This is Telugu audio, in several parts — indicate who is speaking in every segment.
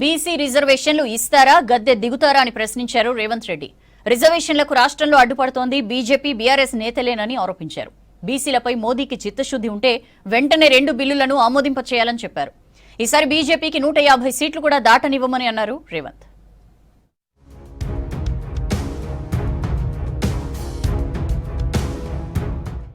Speaker 1: బీసీ రిజర్వేషన్లు ఇస్తారా గద్దె దిగుతారా అని ప్రశ్నించారు రేవంత్ రెడ్డి. రిజర్వేషన్లకు రాష్ట్రంలో అడ్డుపడుతోంది బీజేపీ బీఆర్ఎస్ నేతలేనని ఆరోపించారు. బీసీలపై మోదీకి చిత్తశుద్ధి ఉంటే వెంటనే 2 బిల్లులను ఆమోదింపచేయాలని చెప్పారు. ఈసారి బీజేపీకి 150 సీట్లు కూడా దాటనివ్వమని అన్నారు రేవంత్.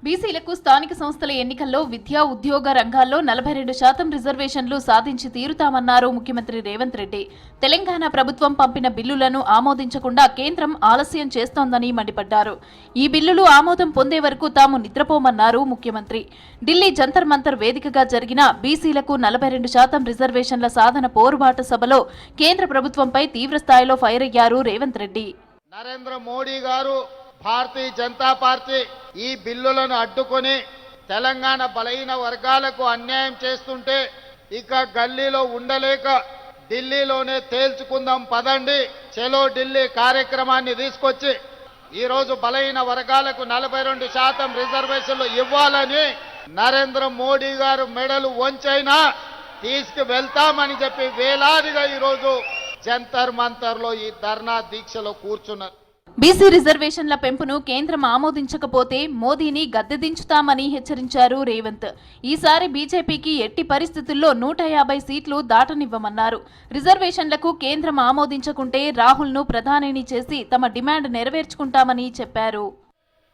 Speaker 2: బీసీలకు స్థానిక సంస్థల ఎన్నికల్లో విద్యా ఉద్యోగ రంగాల్లో 42% రిజర్వేషన్లు సాధించి తీరుతామన్నారు ముఖ్యమంత్రి రేవంత్ రెడ్డి. తెలంగాణ ప్రభుత్వం పంపిన బిల్లులను ఆమోదించకుండా కేంద్రం ఆలస్యం చేస్తోందని మండిపడ్డారు. ఈ బిల్లులు ఆమోదం పొందే వరకు తాము నిద్రపోమన్నారు ముఖ్యమంత్రి. ఢిల్లీ జంతర్ మంతర్ వేదికగా జరిగిన బీసీలకు 42% రిజర్వేషన్ల సాధన పోరుబాట సభలో కేంద్ర ప్రభుత్వంపై తీవ్రస్థాయిలో ఫైర్ అయ్యారు రేవంత్ రెడ్డి.
Speaker 3: నరేంద్ర మోడీ గారు భారతీయ జనతా పార్టీ ఈ బిల్లులను అడ్డుకొని తెలంగాణ బలహీన వర్గాలకు అన్యాయం చేస్తుంటే ఇక గల్లీలో ఉండలేక ఢిల్లీలోనే తేల్చుకుందాం పదండి, చలో ఢిల్లీ కార్యక్రమాన్ని తీసుకొచ్చి ఈరోజు బలహీన వర్గాలకు 42% రిజర్వేషన్లు ఇవ్వాలని నరేంద్ర మోడీ గారు మెడలు వంచైనా తీసుకువెళ్తామని చెప్పి వేలాదిగా ఈరోజు జంతర్ మంతర్లో ఈ ధర్నా దీక్షలో కూర్చున్నారు.
Speaker 2: బీసీ రిజర్వేషన్ల పెంపును కేంద్రం ఆమోదించకపోతే మోదీని గద్దెదించుతామని హెచ్చరించారు రేవంత్. ఈసారి బీజేపీకి ఎట్టి పరిస్థితుల్లో 150 సీట్లు దాటనివ్వమన్నారు. రిజర్వేషన్లకు కేంద్రం ఆమోదించకుంటే రాహుల్ను ప్రధానిని చేసి తమ డిమాండ్ నెరవేర్చుకుంటామని చెప్పారు.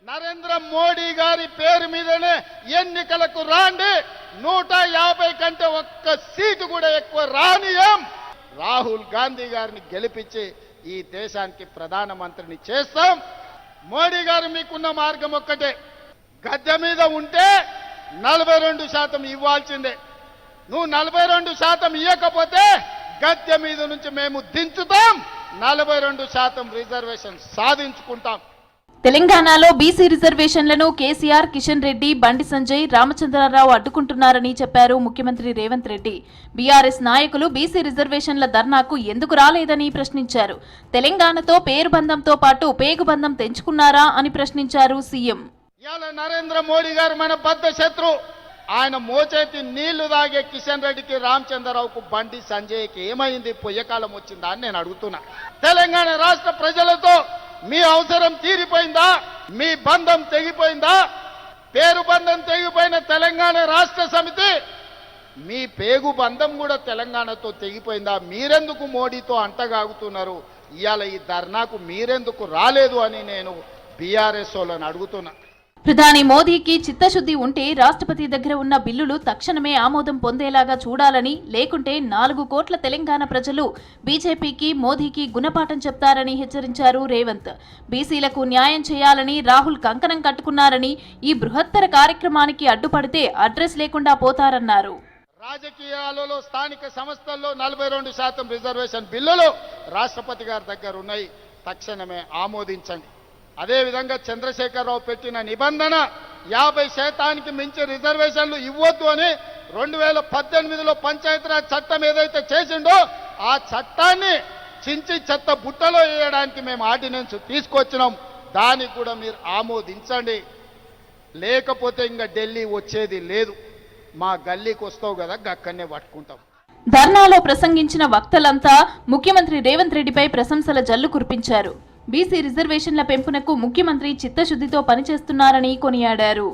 Speaker 3: నరేంద్ర మోడీ గారి పేరు మీదనే ఎన్నికలకు రాండి, 150 కంటే ఒక్క సీటు కూడా ఎక్కువ రానియం. రాహుల్ గాంధీ గారిని గెలిపించి ఈ దేశానికి ప్రధానమంత్రిని చేస్తాం. మోడీ గారు మీకున్న మార్గం ఒక్కటే, గద్దె మీద ఉంటే 42% ఇవ్వాల్సిందే. నువ్వు 42% ఇవ్వకపోతే గద్దె మీద నుంచి మేము దించుతాం, 42% రిజర్వేషన్ సాధించుకుంటాం.
Speaker 2: తెలంగాణలో బీసీ రిజర్వేషన్లను కేసీఆర్, కిషన్ రెడ్డి, బండి సంజయ్, రామచంద్రరావు అడ్డుకుంటున్నారని చెప్పారు ముఖ్యమంత్రి రేవంత్ రెడ్డి. బీఆర్ఎస్ నాయకులు బీసీ రిజర్వేషన్ల ధర్నాకు ఎందుకు రాలేదని ప్రశ్నించారు. తెలంగాణతో పేరుబంధంతో పాటు పేగుబంధం తెంచుకున్నారా అని ప్రశ్నించారు సీఎం.
Speaker 3: ఇవాళ నరేంద్ర మోడీ గారు మన బద్ద శత్రు. ఆయన మోచేతి నీళ్లు తాగే కిషన్ రెడ్డికి, రామచంద్రరావుకు, బండి సంజయ్కి ఏమైంది? పొయ్యకాలం వచ్చిందా అని నేను అడుగుతున్నా. తెలంగాణ రాష్ట్ర ప్రజలతో మీ అవసరం తీరిపోయిందా? మీ బంధం తెగిపోయిందా? పేరు బంధం తెగిపోయిన తెలంగాణ రాష్ట్ర సమితి మీ పేగు బంధం కూడా తెలంగాణతో తెగిపోయిందా? మీరెందుకు మోడీతో అంటగాగుతున్నారు? ఇవాళ ఈ ధర్నాకు మీరెందుకు రాలేదు అని నేను బీఆర్ఎస్ వాళ్ళని అడుగుతున్నా.
Speaker 2: ప్రధాని మోదీకి చిత్తశుద్ధి ఉంటే రాష్ట్రపతి దగ్గర ఉన్న బిల్లులు తక్షణమే ఆమోదం పొందేలాగా చూడాలని, లేకుంటే 4 కోట్ల తెలంగాణ ప్రజలు బీజేపీకి, మోదీకి గుణపాఠం చెప్తారని హెచ్చరించారు రేవంత్. బీసీలకు న్యాయం చేయాలని రాహుల్ కంకణం కట్టుకున్నారని, ఈ బృహత్తర కార్యక్రమానికి అడ్డుపడితే అడ్రస్ లేకుండా పోతారన్నారు.
Speaker 3: రాజకీయాలలో స్థానిక సంస్థల్లో 42% రిజర్వేషన్ బిల్లులు రాష్ట్రపతి గారి దగ్గర ఉన్నాయి, తక్షణమే ఆమోదించండి. అదేవిధంగా చంద్రశేఖరరావు పెట్టిన నిబంధన 50% మించి రిజర్వేషన్లు ఇవ్వద్దు అని 2018లో పంచాయతీరాజ్ చట్టం ఏదైతే చేసిండో ఆ చట్టాన్ని చించి చెత్త బుట్టలో వేయడానికి మేము ఆర్డినెన్స్ తీసుకొచ్చినాం. దానికి కూడా మీరు ఆమోదించండి, లేకపోతే ఇంకా ఢిల్లీ వచ్చేది లేదు. మా గల్లీకి వస్తావు కదా, అక్కడనే పట్టుకుంటాం.
Speaker 2: ధర్నాలో ప్రసంగించిన వక్తలంతా ముఖ్యమంత్రి రేవంత్ రెడ్డిపై ప్రశంసల జల్లు కురిపించారు. బీసీ రిజర్వేషన్ల పెంపునకు ముఖ్యమంత్రి చిత్తశుద్ధితో పనిచేస్తున్నారని కొనియాడారు.